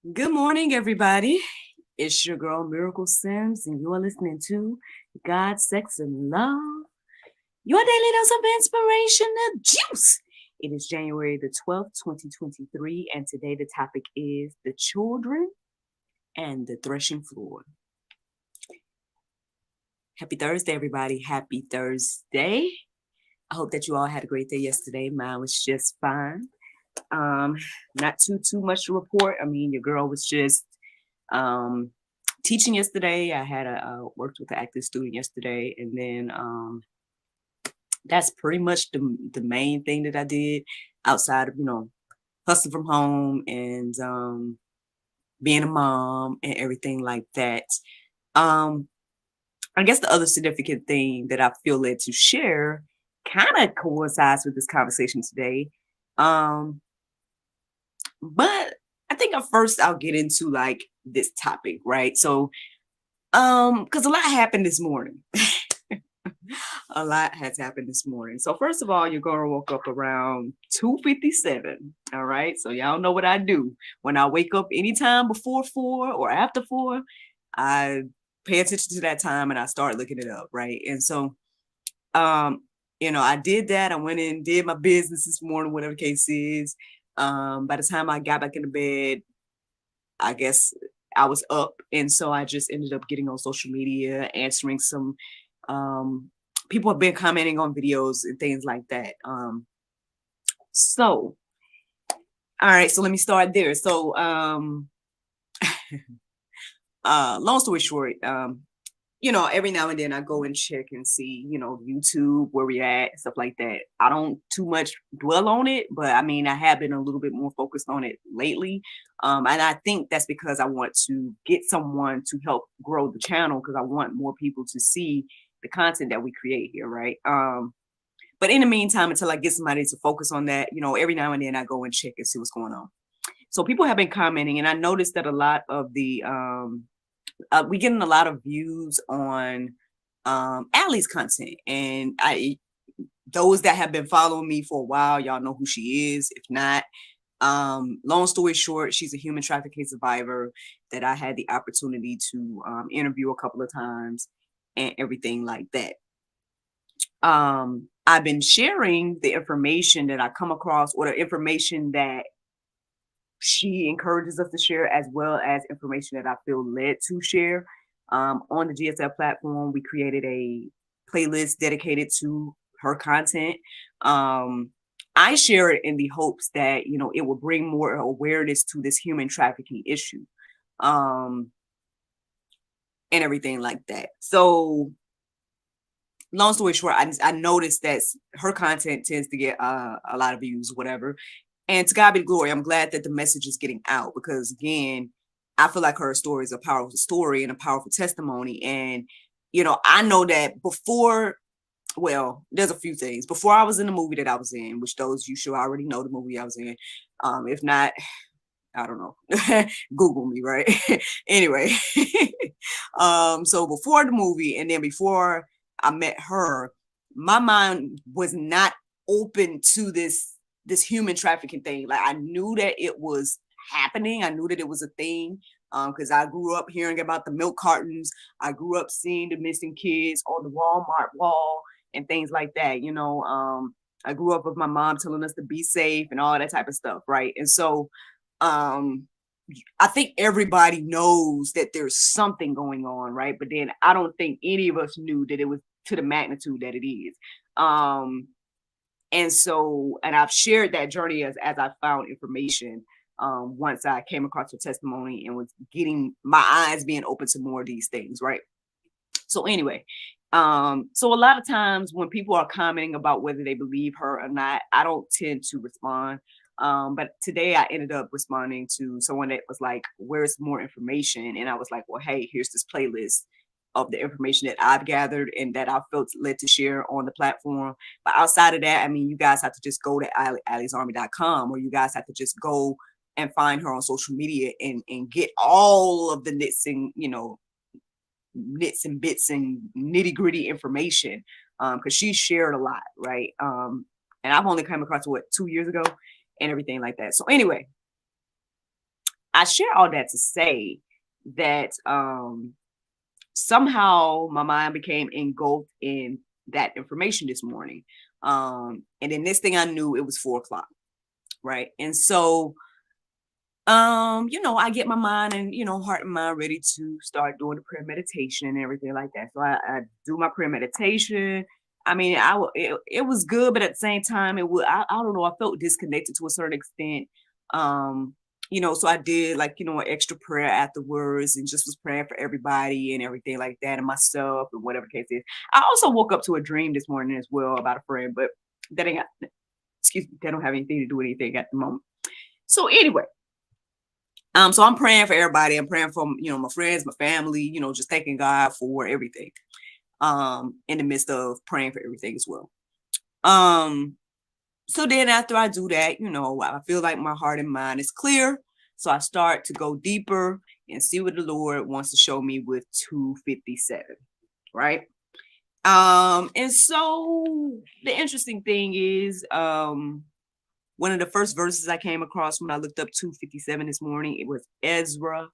Good morning, everybody. It's your girl, Miracle Sims, and you're listening to God, Sex, and Love, your daily dose of inspirational juice. It is January the 12th, 2023, and today the topic is the children and the threshing floor. Happy Thursday, everybody. Happy Thursday. I hope that you all had a great day yesterday. Mine was just fine. Um, Not too much to report. I mean, your girl was just teaching yesterday. I had worked with an active student yesterday, and then that's pretty much the main thing that I did outside of hustling from home and being a mom and everything like that. Um, I guess the other significant thing that I feel led to share kind of coincides with this conversation today. Um, but I think at first I'll get into like this topic, right? So, because a lot happened this morning. A lot has happened this morning. So first of all, you're gonna woke up around 2:57. All right. So y'all know what I do. When I wake up anytime before 4 or after 4, I pay attention to that time and I start looking it up, right? And so I did that. I went in, did my business this morning, whatever the case is. By the time I got back into bed, I guess I was up. And so I just ended up getting on social media, answering some people have been commenting on videos and things like that. So all right, so let me start there. So long story short, every now and then I go and check and see, YouTube, where we at, stuff like that. I don't too much dwell on it, but I mean, I have been a little bit more focused on it lately. And I think that's because I want to get someone to help grow the channel because I want more people to see the content that we create here, right? But in the meantime, until I get somebody to focus on that, every now and then I go and check and see what's going on. So people have been commenting, and I noticed that a lot of the we getting a lot of views on Allie's content, and those that have been following me for a while, y'all know who she is. If not, long story short, she's a human trafficking survivor that I had the opportunity to interview a couple of times and everything like that. I've been sharing the information that I come across or the information that she encourages us to share, as well as information that I feel led to share. On the GSF platform, we created a playlist dedicated to her content. I share it in the hopes that, it will bring more awareness to this human trafficking issue, and everything like that. So long story short, I noticed that her content tends to get a lot of views, whatever. And to God be the glory. I'm glad that the message is getting out because, again, I feel like her story is a powerful story and a powerful testimony. And, I know that there's a few things. Before I was in the movie that I was in, which those you should already know the movie I was in. If not, I don't know. Google me, right? Anyway. So before the movie and then before I met her, my mind was not open to this human trafficking thing. Like I knew that it was happening. I knew that it was a thing because I grew up hearing about the milk cartons. I grew up seeing the missing kids on the Walmart wall and things like that. I grew up with my mom telling us to be safe and all that type of stuff, right? And so I think everybody knows that there's something going on, right? But then I don't think any of us knew that it was to the magnitude that it is. And I've shared that journey as I found information once I came across her testimony and was getting my eyes being open to more of these things, right? So anyway, so a lot of times when people are commenting about whether they believe her or not, I don't tend to respond. But today I ended up responding to someone that was like, where's more information? And I was like, well, hey, here's this playlist of the information that I've gathered and that I felt led to share on the platform. But outside of that, I mean, you guys have to just go to alliesarmy.com, or you guys have to just go and find her on social media and get all of the nits and bits and nitty gritty information. Because she shared a lot, right? And I've only come across 2 years ago and everything like that. So anyway, I share all that to say that somehow my mind became engulfed in that information this morning. And then this thing I knew it was 4 o'clock, right? And so I get my mind and heart and mind ready to start doing the prayer meditation and everything like that. So I do my prayer meditation. I mean, it was good, but at the same time, I don't know, I felt disconnected to a certain extent. So I did like, an extra prayer afterwards and just was praying for everybody and everything like that and myself and whatever the case is. I also woke up to a dream this morning as well about a friend, but that ain't that don't have anything to do with anything at the moment. So anyway, so I'm praying for everybody. I'm praying for, my friends, my family, just thanking God for everything. In the midst of praying for everything as well. So then after I do that, I feel like my heart and mind is clear. So I start to go deeper and see what the Lord wants to show me with 257, right? And so the interesting thing is, one of the first verses I came across when I looked up 257 this morning, it was Ezra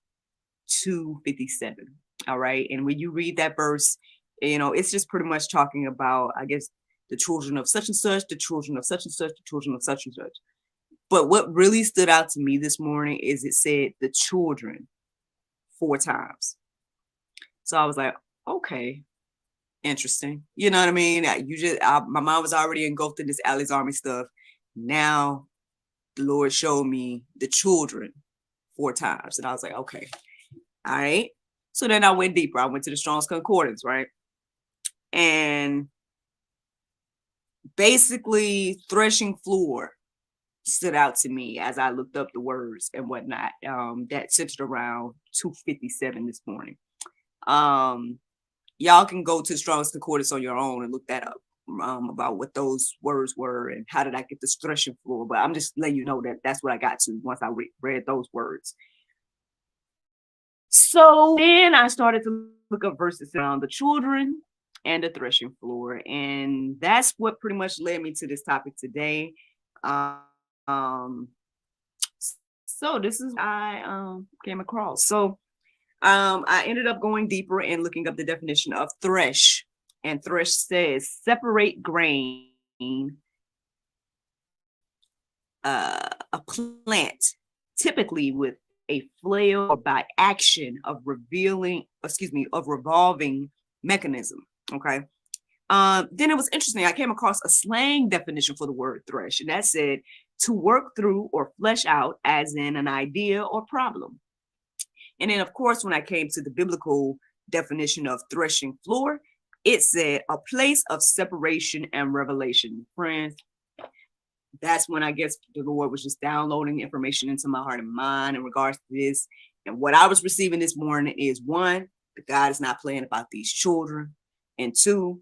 257. All right. And when you read that verse, it's just pretty much talking about, I guess, the children of such and such, the children of such and such, the children of such and such. But what really stood out to me this morning is it said the children 4 times. So I was like, okay, interesting. You know what I mean? My mind was already engulfed in this Ali's Army stuff. Now the Lord showed me the children 4 times. And I was like, okay, all right. So then I went deeper. I went to the Strong's Concordance, right? And basically threshing floor stood out to me as I looked up the words and whatnot, that centered around 257 this morning. Y'all can go to the Strong's Concordance on your own and look that up, about what those words were and how did I get this threshing floor. But I'm just letting you know that that's what I got to once I read those words. So then I started to look up verses around the children and the threshing floor. And that's what pretty much led me to this topic today. So this is I came across. So I ended up going deeper and looking up the definition of thresh. And thresh says separate grain, a plant, typically with a flail or by action of revolving mechanism. Okay. Then it was interesting. I came across a slang definition for the word thresh, and that said to work through or flesh out, as in an idea or problem. And then, of course, when I came to the biblical definition of threshing floor, it said a place of separation and revelation. Friends, that's when I guess the Lord was just downloading information into my heart and mind in regards to this. And what I was receiving this morning is, 1, that God is not playing about these children. And 2,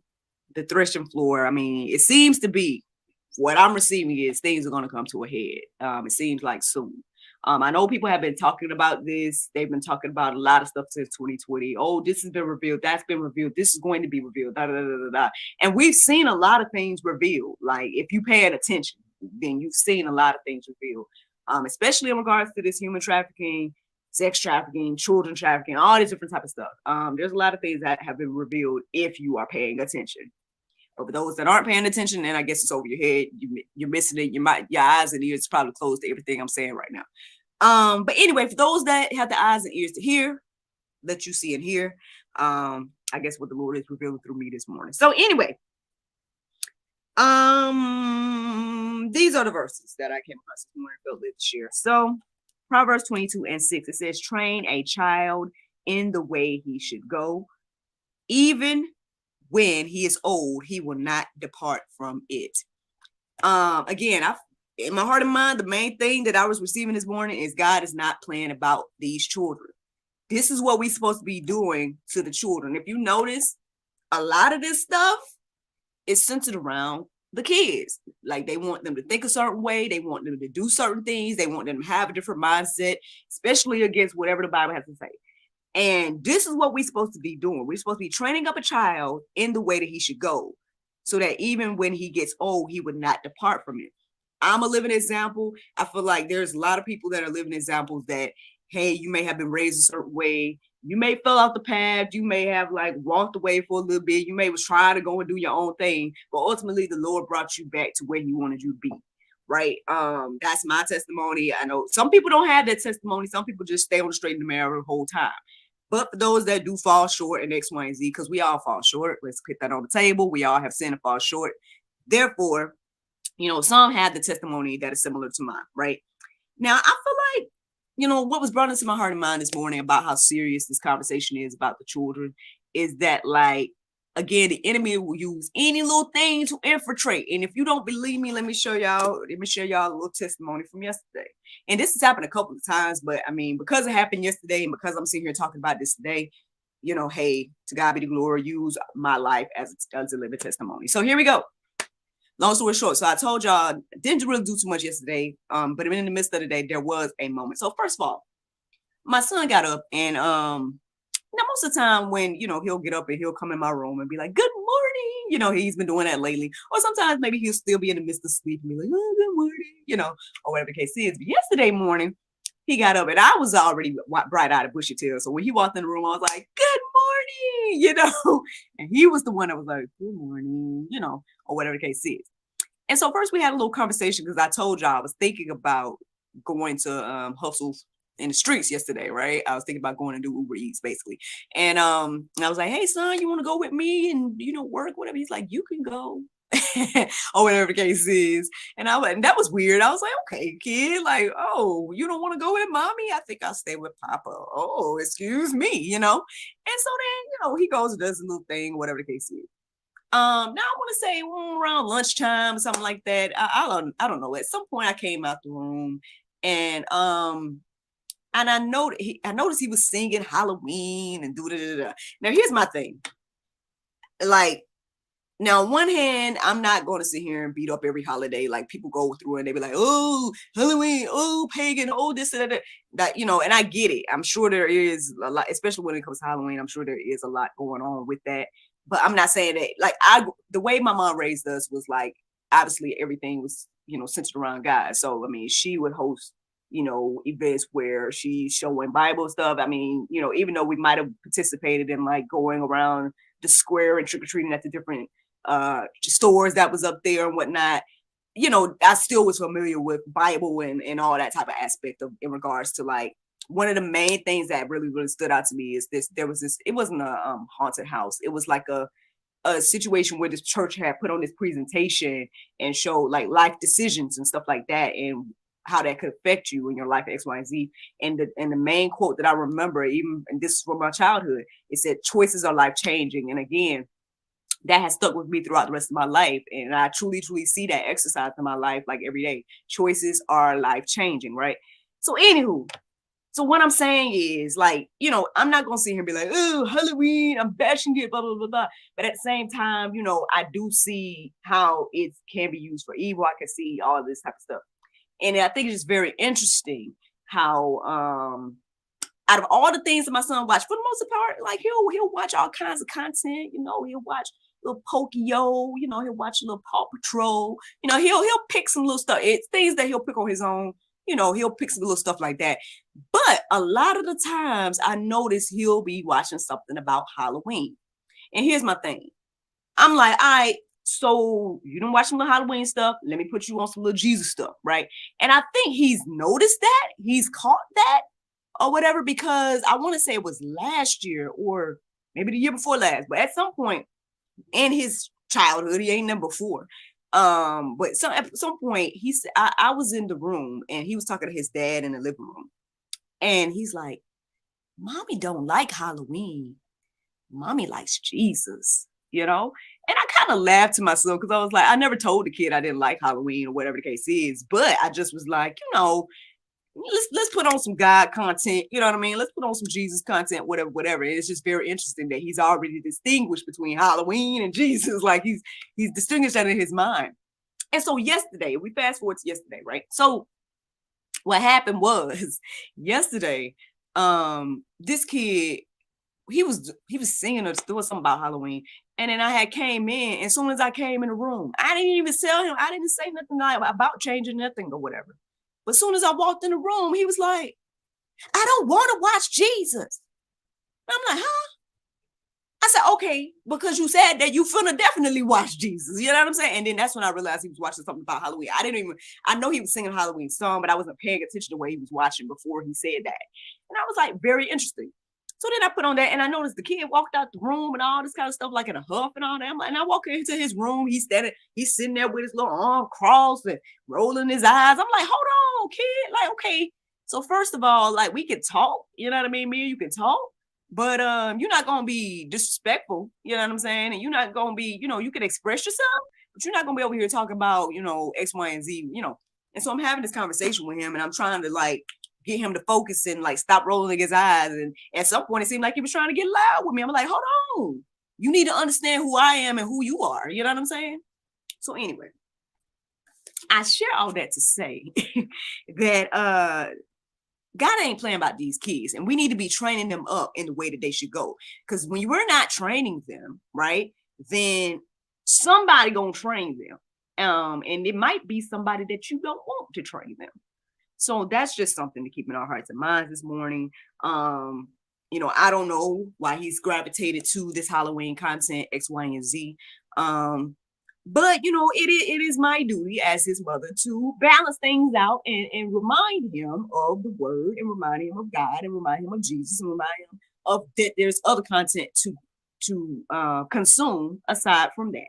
the threshing floor. I mean, it seems to be what I'm receiving is things are going to come to a head. It seems like soon. I know people have been talking about this. They've been talking about a lot of stuff since 2020. Oh, this has been revealed. That's been revealed. This is going to be revealed. Da, da, da, da, da. And we've seen a lot of things revealed. Like if you paying attention, then you've seen a lot of things revealed, especially in regards to this human trafficking, sex trafficking, children trafficking, all this different type of stuff. There's a lot of things that have been revealed if you are paying attention. But for those that aren't paying attention, then I guess it's over your head. You're missing it. Your eyes and ears probably closed to everything I'm saying right now. But anyway, for those that have the eyes and ears to hear, that you see and hear, I guess what the Lord is revealing through me this morning. So anyway, these are the verses that I came across this morning, felt led to share. So Proverbs 22:6, it says, train a child in the way he should go. Even when he is old, he will not depart from it. Again, in my heart and mind, the main thing that I was receiving this morning is God is not playing about these children. This is what we're supposed to be doing to the children. If you notice, a lot of this stuff is centered around the kids. Like they want them to think a certain way. They want them to do certain things. They want them to have a different mindset, especially against whatever the Bible has to say. And this is what we're supposed to be doing. We're supposed to be training up a child in the way that he should go, so that even when he gets old, he would not depart from it. I'm a living example. I feel like there's a lot of people that are living examples that hey, you may have been raised a certain way. You may fell off the path. You may have like walked away for a little bit. You may was trying to go and do your own thing, but ultimately the Lord brought you back to where He wanted you to be. Right. That's my testimony. I know some people don't have that testimony. Some people just stay on the straight and narrow the whole time. But for those that do fall short in X, Y, and Z, because we all fall short, let's put that on the table. We all have sinned and fall short. Therefore, some have the testimony that is similar to mine, right? Now, I feel like, what was brought into my heart and mind this morning about how serious this conversation is about the children is that, like, again, the enemy will use any little thing to infiltrate. And if you don't believe me, let me show y'all a little testimony from yesterday. And this has happened a couple of times, but I mean, because it happened yesterday and because I'm sitting here talking about this today, hey, to God be the glory, use my life as a living testimony. So here we go. Long story short, so I told y'all, didn't really do too much yesterday, but in the midst of the day, there was a moment. So first of all, my son got up and now most of the time when, he'll get up and he'll come in my room and be like, good morning. He's been doing that lately. Or sometimes maybe he'll still be in the midst of sleep and be like, oh, good morning, or whatever the case is. But yesterday morning, he got up and I was already bright-eyed and bushy-tailed. So when he walked in the room, I was like, good morning, and he was the one that was like, good morning, or whatever the case is. And so first we had a little conversation because I told y'all I was thinking about going to hustle in the streets yesterday, right? I was thinking about going to do Uber Eats basically. And I was like, hey son, you want to go with me and work, whatever? He's like, you can go. Or whatever the case is. And that was weird. I was like, okay, kid, like, oh, you don't want to go with mommy? I think I'll stay with Papa. Oh, excuse me, And so then, he goes and does a little thing, whatever the case is. Now I want to say around lunchtime, something like that. I don't know. At some point I came out the room and I noticed he was singing Halloween and do. Now here's my thing. Like, now, on one hand, I'm not going to sit here and beat up every holiday. Like people go through and they be like, oh, Halloween, oh, pagan, oh, this and that, and I get it. I'm sure there is a lot, especially when it comes to Halloween. I'm sure there is a lot going on with that. But I'm not saying that, like, the way my mom raised us was like, obviously everything was, centered around God. So, I mean, she would host, events where she's showing Bible stuff. I mean, even though we might have participated in like going around the square and trick-or-treating at the different stores that was up there and whatnot, I still was familiar with Bible and all that type of aspect of in regards to like one of the main things that really, really stood out to me is it wasn't a haunted house. It was like a situation where this church had put on this presentation and showed like life decisions and stuff like that and how that could affect you in your life, X, Y, and Z. And the main quote that I remember, even, and this is from my childhood, it said, choices are life changing. And again, that has stuck with me throughout the rest of my life. And I truly, truly see that exercise in my life, like every day. Choices are life changing, right? So anywho, so what I'm saying is like, I'm not going to sit here and be like, oh, Halloween, I'm bashing it, blah, blah, blah, blah. But at the same time, I do see how it can be used for evil. I can see all this type of stuff. And I think it's just very interesting how, out of all the things that my son watched, for the most part, like he'll watch all kinds of content, he'll watch little Pokio, he'll watch a little Paw Patrol, he'll pick some little stuff. It's things that he'll pick on his own, he'll pick some little stuff like that. But a lot of the times I notice he'll be watching something about Halloween. And here's my thing. I'm like, all right, so you don't watch some little Halloween stuff. Let me put you on some little Jesus stuff, right? And I think he's noticed that, he's caught that or whatever, because I want to say it was last year or maybe the year before last, but at some point in his childhood, he ain't never before. But at some point, he said, I was in the room and he was talking to his dad in the living room. And he's like, mommy don't like Halloween. Mommy likes Jesus, And I kind of laughed to myself because I was like, I never told the kid I didn't like Halloween or whatever the case is. But I just was like, let's put on some God content, you know what I mean? Let's put on some Jesus content, whatever. And it's just very interesting that he's already distinguished between Halloween and Jesus. Like he's distinguished that in his mind. And so yesterday, we fast forward to yesterday, right? So what happened was yesterday, this kid, he was singing or doing something about Halloween. And then I had came in, and as soon as I came in the room, I didn't even tell him, I didn't say nothing about changing nothing or whatever. But as soon as I walked in the room, he was like, I don't want to watch Jesus. And I'm like, huh? I said, okay, because you said that you finna definitely watch Jesus. You know what I'm saying? And then that's when I realized he was watching something about Halloween. I know he was singing a Halloween song, but I wasn't paying attention to what he was watching before he said that. And I was like, very interesting. So then I put on that and I noticed the kid walked out the room and all this kind of stuff, like in a huff and all that. And I walk into his room, he's sitting there with his little arm crossed and rolling his eyes. I'm like, hold on, kid. Like, okay. So first of all, like we can talk, you know what I mean? Me and you can talk. But you're not gonna be disrespectful, you know what I'm saying? And you're not gonna be, you can express yourself, but you're not gonna be over here talking about, X, Y, and Z, And so I'm having this conversation with him, and I'm trying to like get him to focus and like stop rolling his eyes. And at some point, it seemed like he was trying to get loud with me. I'm like, hold on, you need to understand who I am and who you are. You know what I'm saying? So anyway, I share all that to say that God ain't playing about these kids, and we need to be training them up in the way that they should go. Because when we're not training them, right, then somebody gonna train them. And it might be somebody that you don't want to train them. So that's just something to keep in our hearts and minds this morning. I don't know why he's gravitated to this Halloween content, X, Y, and Z. But it is my duty as his mother to balance things out and remind him of the word and remind him of God and remind him of Jesus and remind him of that there's other content to consume aside from that.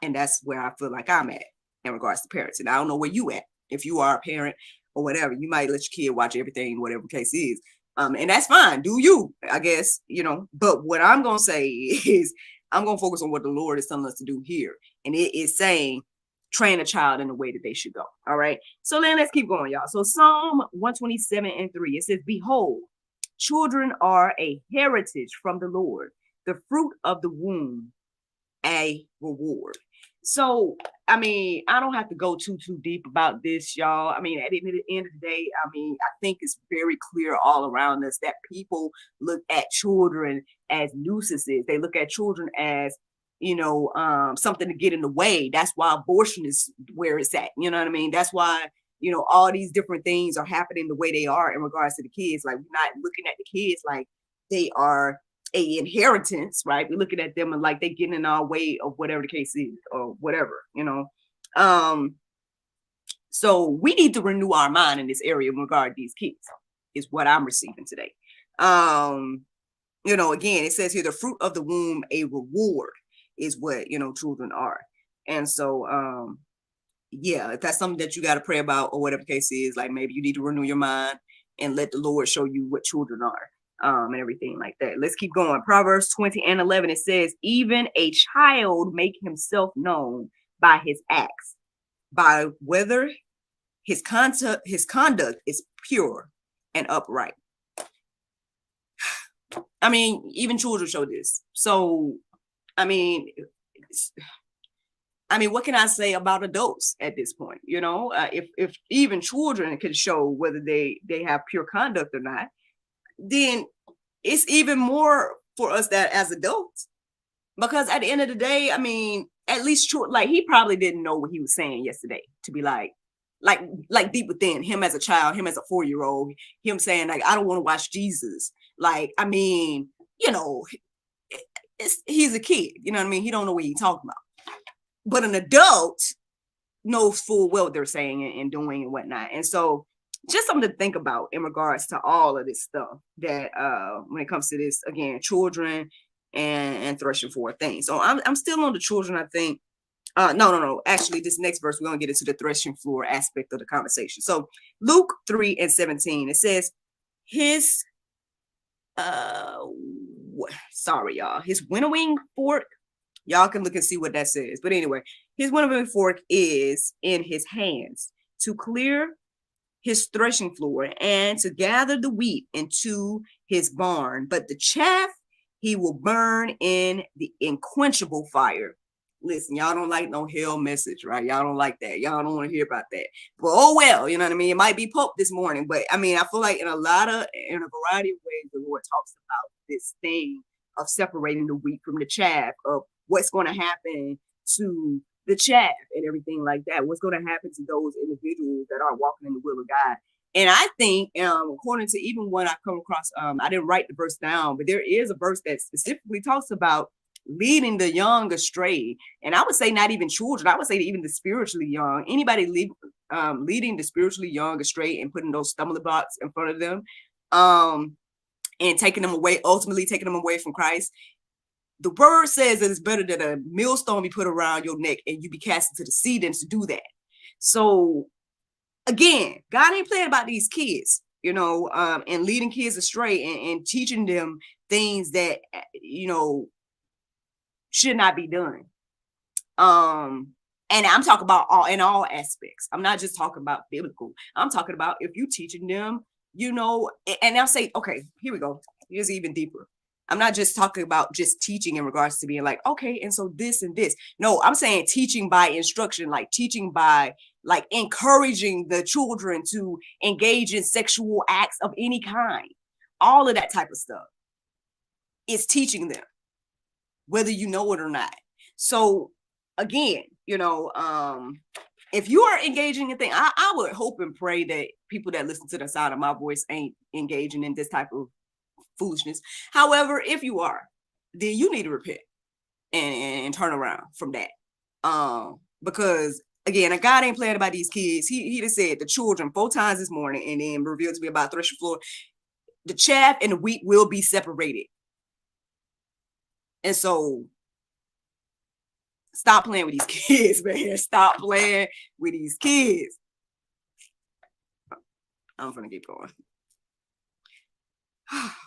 And that's where I feel like I'm at in regards to parents. And I don't know where you at. If you are a parent or whatever, you might let your kid watch everything, whatever the case is. And that's fine. Do you, I guess, But what I'm going to say is I'm going to focus on what the Lord is telling us to do here. And it is saying, train a child in the way that they should go. All right. So then let's keep going, y'all. So Psalm 127:3, it says, behold, children are a heritage from the Lord, the fruit of the womb, a reward. So, I mean, I don't have to go too deep about this, y'all. I mean, at the end of the day, I think it's very clear all around us that people look at children as nuisances. They look at children as, something to get in the way. That's why abortion is where it's at. You know what I mean? That's why, all these different things are happening the way they are in regards to the kids. Like, we're not looking at the kids like they are a inheritance, right? We're looking at them and like they getting in our way of whatever the case is or whatever, so we need to renew our mind in this area in regard to these kids is what I'm receiving today. Again, it says here, the fruit of the womb, a reward is what, children are. And so, if that's something that you got to pray about or whatever the case is, like maybe you need to renew your mind and let the Lord show you what children are. And everything like that. Let's keep going. Proverbs 20:11, it says, even a child make himself known by his acts, by whether his conduct is pure and upright. I mean, even children show this. So, I mean, what can I say about adults at this point? If even children can show whether they have pure conduct or not, then it's even more for us that as adults, because at the end of the day, I mean, at least like he probably didn't know what he was saying yesterday to be like deep within him as a child, him as a 4-year-old, him saying like, I don't want to watch Jesus. Like, I mean, he's a kid, you know what I mean? He don't know what he's talking about, but an adult knows full well what they're saying and doing and whatnot. And so just something to think about in regards to all of this stuff that when it comes to this, again, children and threshing for things. So I'm still on the children, I think. No. Actually, this next verse, we're going to get into the threshing floor aspect of the conversation. So Luke 3:17, it says, his, sorry, y'all, his winnowing fork, y'all can look and see what that says. But anyway, his winnowing fork is in his hands to clear his threshing floor and to gather the wheat into his barn, but the chaff he will burn in the unquenchable fire. Listen, y'all don't like no hell message, right? Y'all don't like that. Y'all don't want to hear about that. But oh well, you know what I mean? It might be Pope this morning, but I mean, I feel like in a variety of ways, the Lord talks about this thing of separating the wheat from the chaff, of what's going to happen to the chaff and everything like that. What's going to happen to those individuals that are walking in the will of God And I think, according to even when I come across, I didn't write the verse down, but there is a verse that specifically talks about leading the young astray. And I would say not even children. I would say even the spiritually young. Anybody leading the spiritually young astray and putting those stumbling blocks in front of them, and taking them away, ultimately taking them away from Christ. The word says that it's better that a millstone be put around your neck and you be cast into the sea than to do that. So again, God ain't playing about these kids, and leading kids astray and teaching them things that, should not be done. And I'm talking about all aspects. I'm not just talking about biblical. I'm talking about if you teaching them, and I'll say, okay, here we go. Here's even deeper. I'm not just talking about just teaching in regards to being like, okay, and so this and this. No, I'm saying teaching by instruction, like teaching by like encouraging the children to engage in sexual acts of any kind. All of that type of stuff is teaching them, whether you know it or not. So again, if you are engaging in things, I would hope and pray that people that listen to the sound of my voice ain't engaging in this type of foolishness. However, if you are, then you need to repent and turn around from that. Because again, God ain't playing about these kids. He just said the children 4 times this morning, and then revealed to me about threshing floor. The chaff and the wheat will be separated. And so stop playing with these kids, man. Stop playing with these kids. I'm gonna keep going.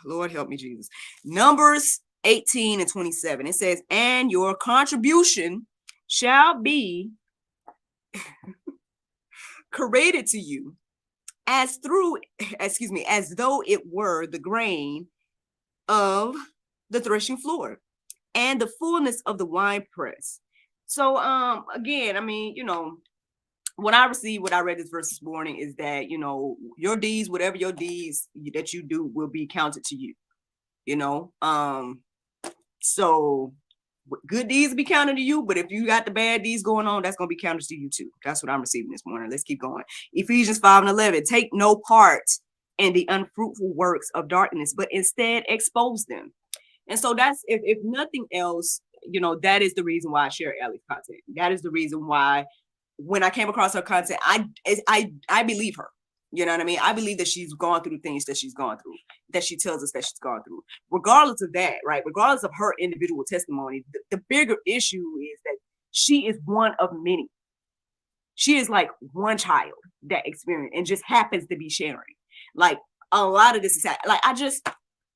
Lord help me, Jesus. Numbers 18 and 27. It says, and your contribution shall be created to you as though it were the grain of the threshing floor and the fullness of the wine press. So again, I mean, when I read this verse this morning is that, your deeds, whatever your deeds that you do will be counted to you, so good deeds be counted to you, but if you got the bad deeds going on, that's going to be counted to you too. That's what I'm receiving this morning. Let's keep going. Ephesians 5 and 11, take no part in the unfruitful works of darkness, but instead expose them. And so that's, if nothing else, that is the reason why I share Ellie's content. That is the reason why when I came across her content, I believe her. You know what I mean? I believe that she's gone through things that she's gone through, that she tells us that she's gone through. Regardless of that, right? Regardless of her individual testimony, the bigger issue is that she is one of many. She is like one child that experienced and just happens to be sharing. Like a lot of this is like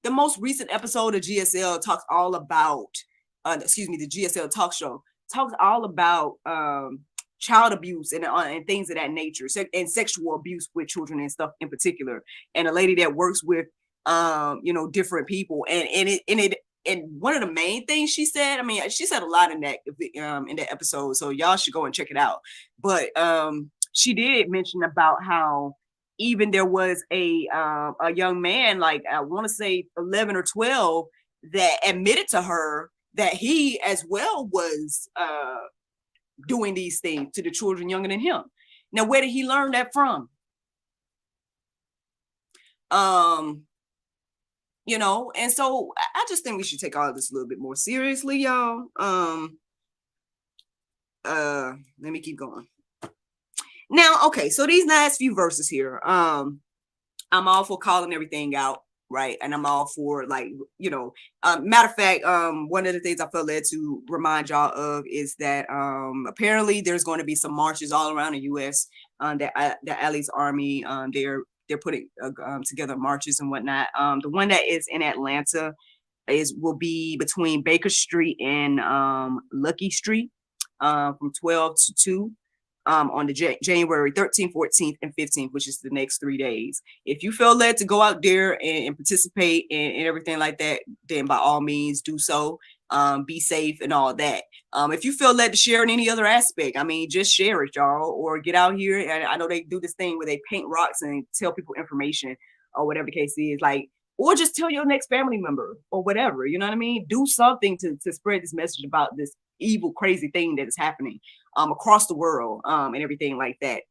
the most recent episode of GSL talks all about the GSL talk show talks all about child abuse and things of that nature, and sexual abuse with children and stuff in particular. And a lady that works with different people, and one of the main things she said, I mean, she said a lot in that episode, so y'all should go and check it out. But she did mention about how even there was a young man, like I want to say 11 or 12, that admitted to her that he as well was doing these things to the children younger than him. Now, where did he learn that from? And so I just think we should take all of this a little bit more seriously, y'all. Let me keep going. Now, okay, so these last few verses here, I'm all for calling everything out, right? And I'm all for, like, matter of fact, one of the things I felt led to remind y'all of is that apparently there's going to be some marches all around the U.S. That Ali's Army, they're putting together marches and whatnot. The one that is in Atlanta will be between Baker Street and Lucky Street from 12 to 2. On the January 13th, 14th, and 15th, which is the next 3 days. If you feel led to go out there and participate and everything like that, then by all means do so. Be safe and all that. If you feel led to share in any other aspect, I mean, just share it, y'all, or get out here. And I know they do this thing where they paint rocks and tell people information or whatever the case is, like, or just tell your next family member or whatever, you know what I mean? Do something to spread this message about this evil, crazy thing that is happening across the world and everything like that.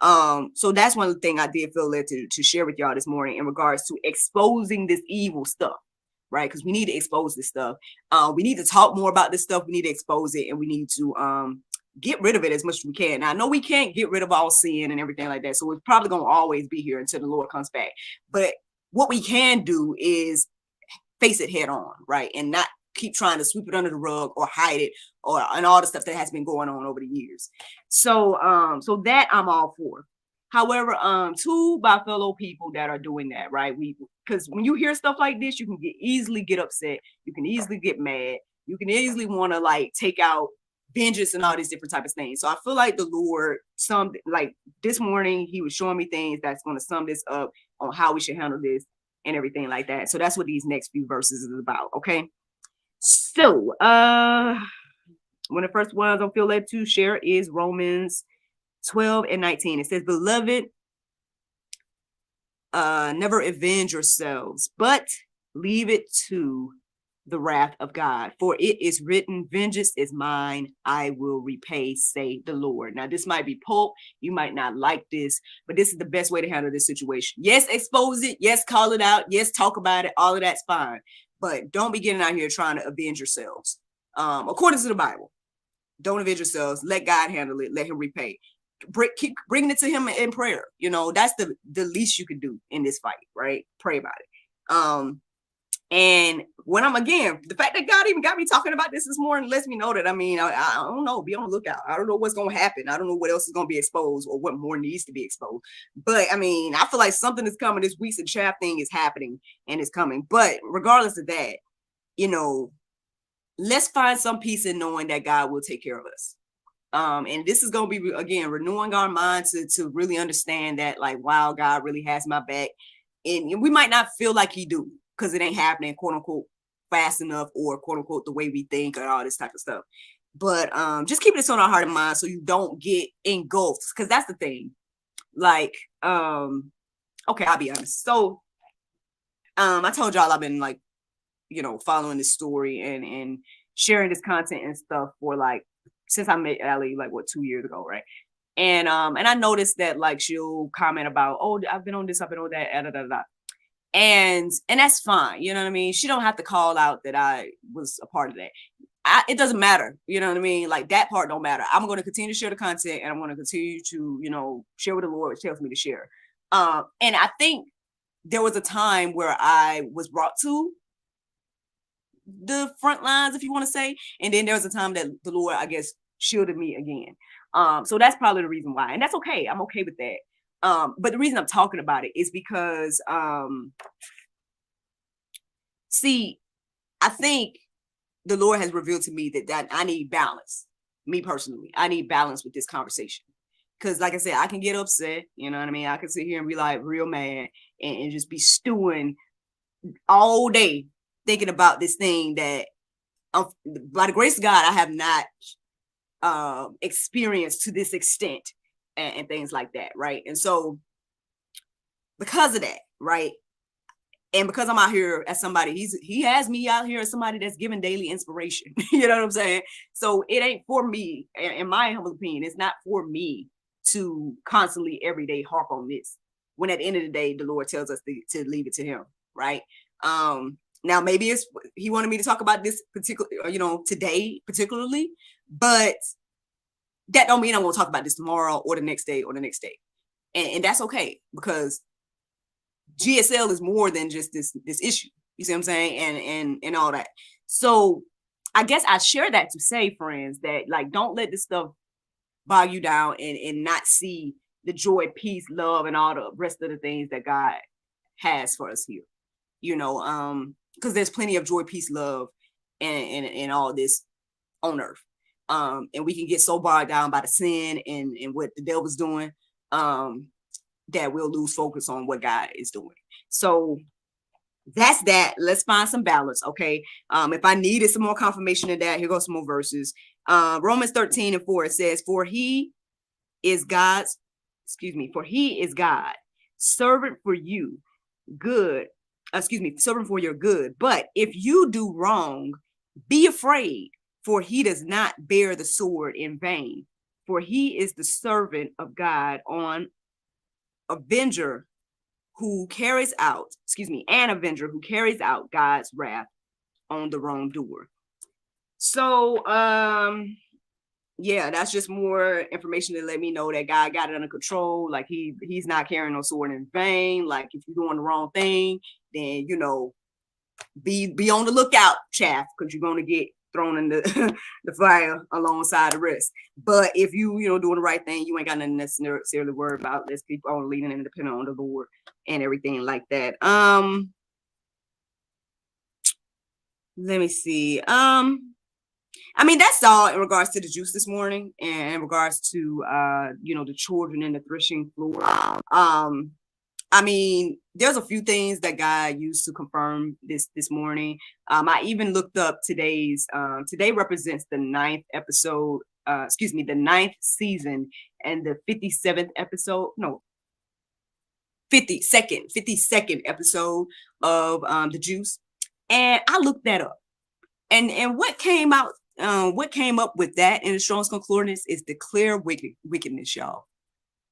So that's one of the things I did feel led to share with y'all this morning in regards to exposing this evil stuff, right? Because we need to expose this stuff. We need to talk more about this stuff. We need to expose it, and we need to get rid of it as much as we can. Now, I know we can't get rid of all sin and everything like that, so it's probably going to always be here until the Lord comes back. But what we can do is face it head on, right? And not keep trying to sweep it under the rug or hide it and all the stuff that has been going on over the years. So that I'm all for. However, to my fellow people that are doing that, right? Because when you hear stuff like this, you can easily get upset. You can easily get mad. You can easily want to like take out vengeance and all these different types of things. So I feel like the Lord, like this morning, he was showing me things that's going to sum this up on how we should handle this and everything like that. So that's what these next few verses is about. Okay. So one of the first ones I feel led to share is Romans 12:19. It says, beloved, never avenge yourselves, but leave it to the wrath of God. For it is written, vengeance is mine, I will repay, say the Lord. Now, this might be pulp. You might not like this, but this is the best way to handle this situation. Yes, expose it. Yes, call it out. Yes, talk about it. All of that's fine. But don't be getting out here trying to avenge yourselves. According to the Bible, don't avenge yourselves. Let God handle it. Let him repay. Keep bringing it to him in prayer. You know, that's the least you can do in this fight, right? Pray about it. And when the fact that God even got me talking about this morning lets me know that, I mean, I don't know, be on the lookout. I don't know what's going to happen. I don't know what else is going to be exposed or what more needs to be exposed. But I mean, I feel like something is coming. This week's and chaff thing is happening and it's coming. But regardless of that, you know, let's find some peace in knowing that God will take care of us. And this is going to be, again, renewing our minds to really understand that, like, wow, God really has my back. And we might not feel like he do, because it ain't happening, quote unquote, fast enough or quote unquote the way we think and all this type of stuff. But just keep this on our heart and mind so you don't get engulfed, because that's the thing. Like, okay, I'll be honest. So I told y'all I've been like, you know, following this story and sharing this content and stuff for like since I met Allie, like 2 years ago, right? And I noticed that like she'll comment about, oh, I've been on this, I've been on that, da, da, da, da. And that's fine. You know what I mean? She don't have to call out that I was a part of that. It doesn't matter. You know what I mean? Like that part don't matter. I'm going to continue to share the content and I'm going to continue to, you know, share with the Lord, which tells me to share. And I think there was a time where I was brought to the front lines, if you want to say. And then there was a time that the Lord, I guess, shielded me again. So that's probably the reason why. And that's okay. I'm okay with that. But the reason I'm talking about it is because, see, I think the Lord has revealed to me that I need balance. Me personally, I need balance with this conversation. Because like I said, I can get upset, you know what I mean? I can sit here and be like real mad and just be stewing all day thinking about this thing that, by the grace of God, I have not experienced to this extent. And things like that, right? And so because of that, right, and because I'm out here as somebody, he has me out here as somebody that's giving daily inspiration. You know what I'm saying? So it ain't for me, in my humble opinion, it's not for me to constantly every day harp on this, when at the end of the day the Lord tells us to leave it to him, right? Now maybe it's he wanted me to talk about this particular, you know, today particularly, but that don't mean I'm going to talk about this tomorrow or the next day or the next day. And that's okay, because GSL is more than just this issue. You see what I'm saying? And all that. So I guess I share that to say, friends, that like, don't let this stuff bog you down and not see the joy, peace, love, and all the rest of the things that God has for us here. You know, because there's plenty of joy, peace, love, and all this on earth. And we can get so bogged down by the sin and what the devil's doing, that we'll lose focus on what God is doing. So that's that. Let's find some balance. Okay. If I needed some more confirmation of that, here goes some more verses. Romans 13:4, it says, for he is God, servant for you good. Servant for your good. But if you do wrong, be afraid, for he does not bear the sword in vain. for he is the servant of God, on avenger who carries out, an avenger who carries out God's wrath on the wrongdoer. So, yeah, that's just more information to let me know that God got it under control. Like he's not carrying no sword in vain. Like if you're doing the wrong thing, then be on the lookout, chaff, because you're gonna get thrown in the the fire alongside the rest. But if you doing the right thing, you ain't got nothing necessarily worry about. Let's keep on leaning and depending on the Lord and everything like that. Let me see. I mean, that's all in regards to the juice this morning, and in regards to the children in the threshing floor. I mean, there's a few things that God used to confirm this morning. I even looked up today represents the ninth episode, the ninth season and the 57th episode. No, 52nd episode of the juice. And I looked that up. And what came out, what came up with that in the Strong's Concordance is declare wickedness, y'all.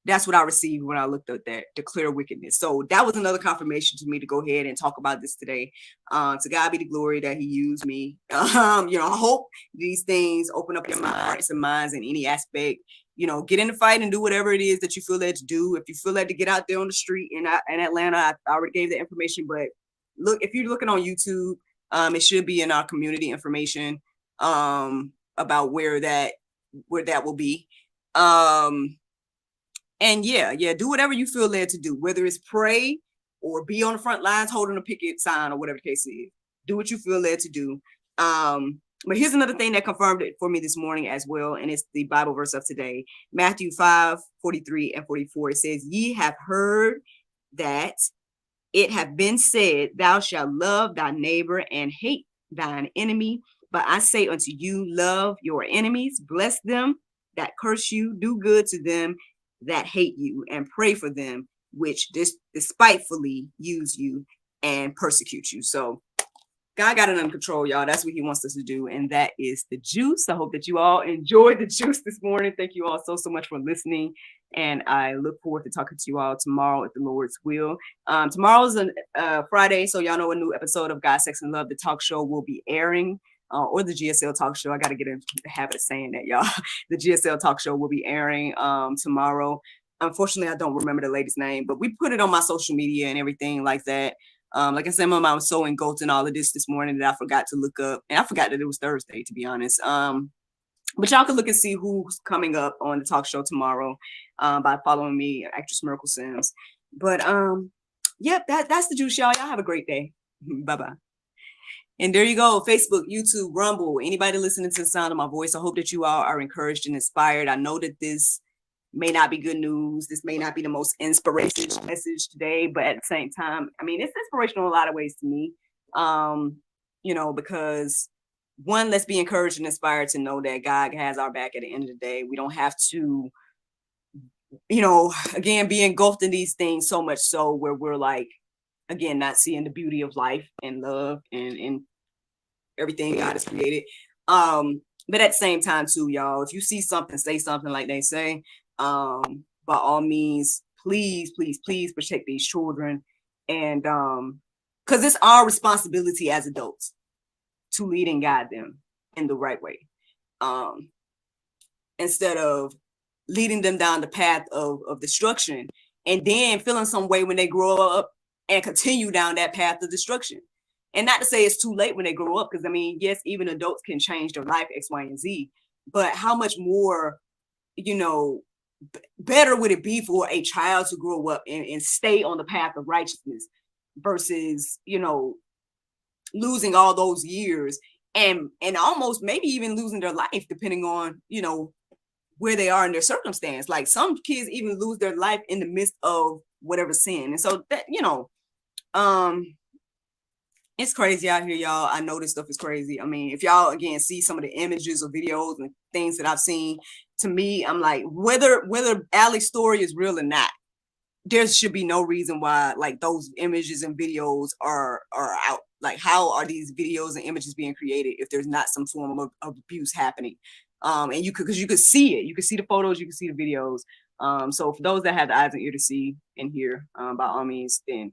That's what I received when I looked at that, declare wickedness. So that was another confirmation to me to go ahead and talk about this today. To God be the glory that he used me. I hope these things open up your hearts and minds in any aspect. Get in the fight and do whatever it is that you feel led to do. If you feel led to get out there on the street in Atlanta, I already gave the information, but look, if you're looking on YouTube, it should be in our community information about where that will be. And yeah, do whatever you feel led to do, whether it's pray or be on the front lines holding a picket sign or whatever the case is. Do what you feel led to do. But here's another thing that confirmed it for me this morning as well, and it's the Bible verse of today, Matthew 5:43 and 44. It says, "Ye have heard that it have been said, thou shalt love thy neighbor and hate thine enemy. But I say unto you, love your enemies, bless them that curse you, do good to them that hate you, and pray for them which despitefully use you and persecute you." So God got it under control, y'all. That's what he wants us to do. And that is the juice. I hope that you all enjoyed the juice this morning. Thank you all so much for listening. And I look forward to talking to you all tomorrow at the Lord's will. Tomorrow's a Friday, so y'all know a new episode of God, Sex, and Love, the talk show, will be airing. Or the GSL talk show. I got to get in the habit of saying that, y'all. The GSL talk show will be airing tomorrow. Unfortunately, I don't remember the lady's name, but we put it on my social media and everything like that. Like I said, my mom was so engulfed in all of this morning that I forgot to look up, and I forgot that it was Thursday, to be honest. But y'all can look and see who's coming up on the talk show tomorrow by following me, actress Miracle Sims. But yep, that's the juice, y'all. Y'all have a great day. Bye-bye. And there you go, Facebook, YouTube, Rumble, anybody listening to the sound of my voice. I hope that you all are encouraged and inspired. I know that this may not be good news. This may not be the most inspirational message today, but at the same time, I mean, it's inspirational in a lot of ways to me. Because one, let's be encouraged and inspired to know that God has our back at the end of the day. We don't have to, again, be engulfed in these things so much so where we're like, again, not seeing the beauty of life and love and everything God has created. But at the same time too, y'all, if you see something, say something, like they say. By all means, please protect these children. And because it's our responsibility as adults to lead and guide them in the right way. Instead of leading them down the path of destruction and then feeling some way when they grow up and continue down that path of destruction. And not to say it's too late when they grow up, because I mean, yes, even adults can change their life, X, Y, and Z, but how much more, better would it be for a child to grow up and stay on the path of righteousness versus, losing all those years and almost maybe even losing their life, depending on, where they are in their circumstance. Like some kids even lose their life in the midst of whatever sin. And so that, it's crazy out here, y'all. I know this stuff is crazy. I mean, if y'all, again, see some of the images or videos and things that I've seen, to me, I'm like, whether Allie's story is real or not, there should be no reason why, like, those images and videos are out. Like, how are these videos and images being created if there's not some form of abuse happening? And because you could see it, you could see the photos, you could see the videos. So for those that have the eyes and ear to see and hear, by all means, then.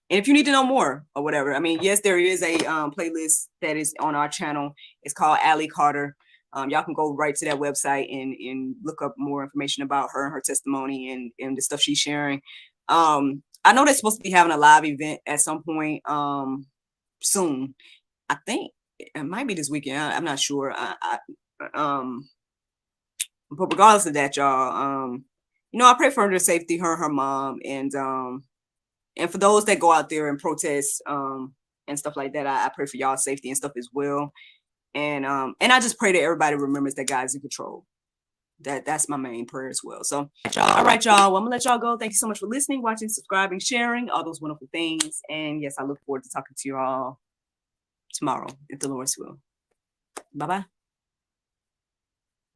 And if you need to know more or whatever, I mean, yes, there is a playlist that is on our channel. It's called Allie Carter. Y'all can go right to that website and look up more information about her and her testimony and the stuff she's sharing. I know they're supposed to be having a live event at some point soon. I think it might be this weekend. I'm not sure. But regardless of that, y'all, I pray for her safety, her and her mom, and for those that go out there and protest and stuff like that, I pray for y'all safety and stuff as well. And I just pray that everybody remembers that God is in control. That's my main prayer as well. So, all right, y'all. Well, I'm gonna let y'all go. Thank you so much for listening, watching, subscribing, sharing, all those wonderful things. And yes, I look forward to talking to you all tomorrow, if the Lord's will. Bye-bye.